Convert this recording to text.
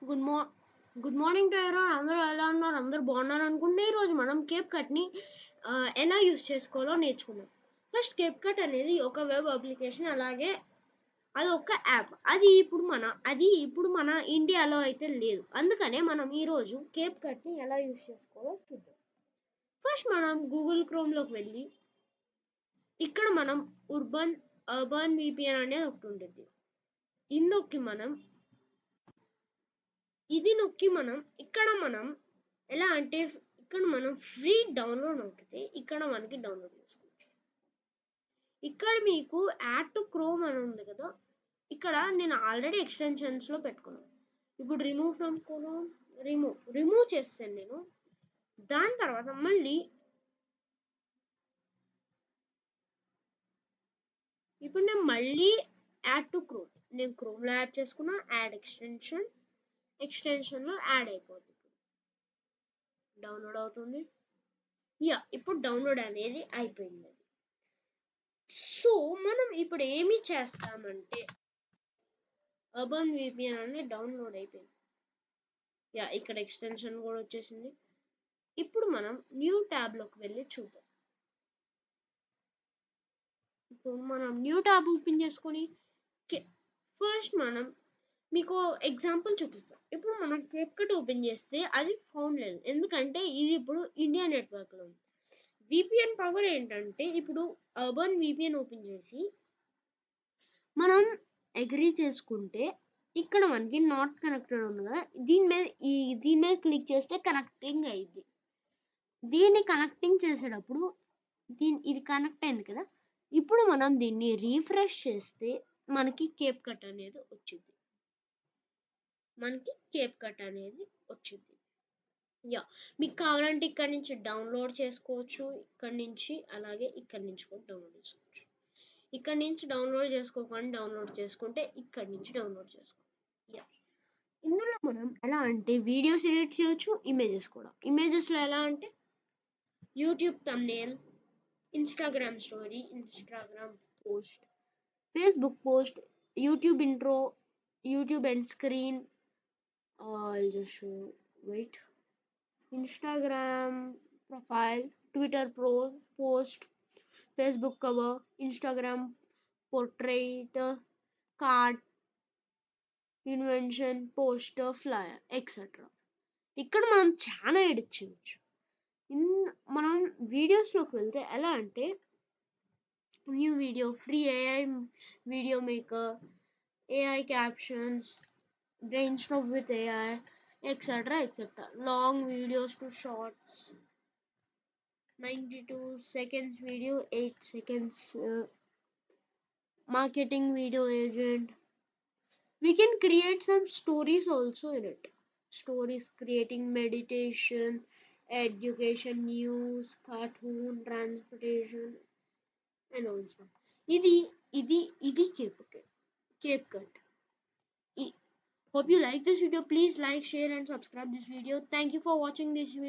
Good మా good morning to everyone. అందరూ ఎలా ఉన్నారు? అందరూ బాగున్నారు అనుకుంటే ఈరోజు మనం కేప్ కట్ని ఎలా యూస్ చేసుకోవాలో నేర్చుకుందాం. ఫస్ట్ కేప్ కట్ అనేది ఒక వెబ్ అప్లికేషన్, అలాగే అది ఒక యాప్. అది ఇప్పుడు మన ఇండియాలో అయితే లేదు. అందుకనే మనం ఈరోజు కేప్ కట్ని ఎలా యూస్ చేసుకోవాలో చూద్దాం. ఫస్ట్ మనం గూగుల్ క్రోమ్లోకి వెళ్ళి ఇక్కడ మనం అర్బన్ విపిఎన్ అనేది ఒకటి ఉంటుంది. ఇది నొక్కి మనం ఎలా అంటే ఇక్కడ మనం ఫ్రీ డౌన్లోడ్ నొక్కితే ఇక్కడ మనకి డౌన్లోడ్ చేసుకోవచ్చు. ఇక్కడ మీకు యాడ్ టు క్రోమ్ అని ఉంది కదా, ఇక్కడ నేను ఆల్రెడీ ఎక్స్టెన్షన్స్ లో పెట్టుకున్నాను. ఇప్పుడు రిమూవ్ ఫ్రమ్ క్రోమ్ రిమూవ్ చేస్తాను నేను. దాని తర్వాత మళ్ళీ ఇప్పుడు నేను మళ్ళీ యాడ్ టు క్రోమ్, నేను క్రోమ్ లో యాడ్ చేసుకున్నా, యాడ్ ఎక్స్టెన్షన్ లో యాడ్ అయిపోతుంది. డౌన్లోడ్ అవుతుంది. ఇప్పుడు డౌన్లోడ్ అనేది అయిపోయింది. సో మనం ఇప్పుడు ఏమి చేస్తామంటే అర్బన్ విపిఎన్ అనేది డౌన్లోడ్ అయిపోయింది. ఇక్కడ ఎక్స్టెన్షన్ కూడా వచ్చేసింది. ఇప్పుడు మనం న్యూ ట్యాబ్ లోకి వెళ్ళి చూద్దాం. ఇప్పుడు మనం న్యూ ట్యాబ్ ఓపెన్ చేసుకొని ఫస్ట్ మనం మీకు ఎగ్జాంపుల్ చూపిస్తాం. ఇప్పుడు మనం కేప్కట్ ఓపెన్ చేస్తే అది ఫౌండ్ లేదు, ఎందుకంటే ఇది ఇప్పుడు ఇండియా నెట్వర్క్ లో ఉంది. విపిఎన్ పవర్ ఏంటంటే ఇప్పుడు అర్బన్ విపిఎన్ ఓపెన్ చేసి మనం అగ్రీ చేసుకుంటే ఇక్కడ మనకి నాట్ కనెక్టెడ్ ఉంది కదా, దీని మీద క్లిక్ చేస్తే కనెక్టింగ్ అయింది. దీన్ని కనెక్టింగ్ చేసేటప్పుడు ఇది కనెక్ట్ అయింది కదా, ఇప్పుడు మనం దీన్ని రీఫ్రెష్ చేస్తే మనకి కేప్ కట్ అనేది వచ్చింది. మీకు కావాలంటే ఇక్కడ నుంచి డౌన్లోడ్ చేసుకోవచ్చు, అలాగే ఇక్కడ నుంచి కూడా డౌన్లోడ్ చేసుకోవచ్చు. ఇక్కడ నుంచి డౌన్లోడ్ చేసుకోకుండా డౌన్లోడ్ చేసుకుంటే ఇక్కడ నుంచి డౌన్లోడ్ చేసుకోవాలి. ఇందులో మనం ఎలా అంటే వీడియోస్ ఎడిట్ చేయొచ్చు, ఇమేజెస్ కూడా. ఇమేజెస్లో ఎలా అంటే YouTube thumbnail, Instagram story, Instagram post, Facebook post, YouTube intro, YouTube end screen, Instagram profile, Twitter post, Facebook cover, Instagram portrait, card, invention, poster, flyer, etcetera. ఇక్కడ మనం చాలా ఎడిట్ చేయొచ్చు. మనం వీడియోస్లోకి వెళ్తే ఎలా అంటే new video, free AI video maker, AI captions, brain storm with AI, etcetera. Long videos to shorts, 92 seconds video, 8 seconds marketing video agent. We can create some stories also in it. Stories creating meditation, education, news, cartoon, transportation, and also ఇది Cape cut. Hope you like this video. Please like, share and subscribe this video. Thank you for watching this video.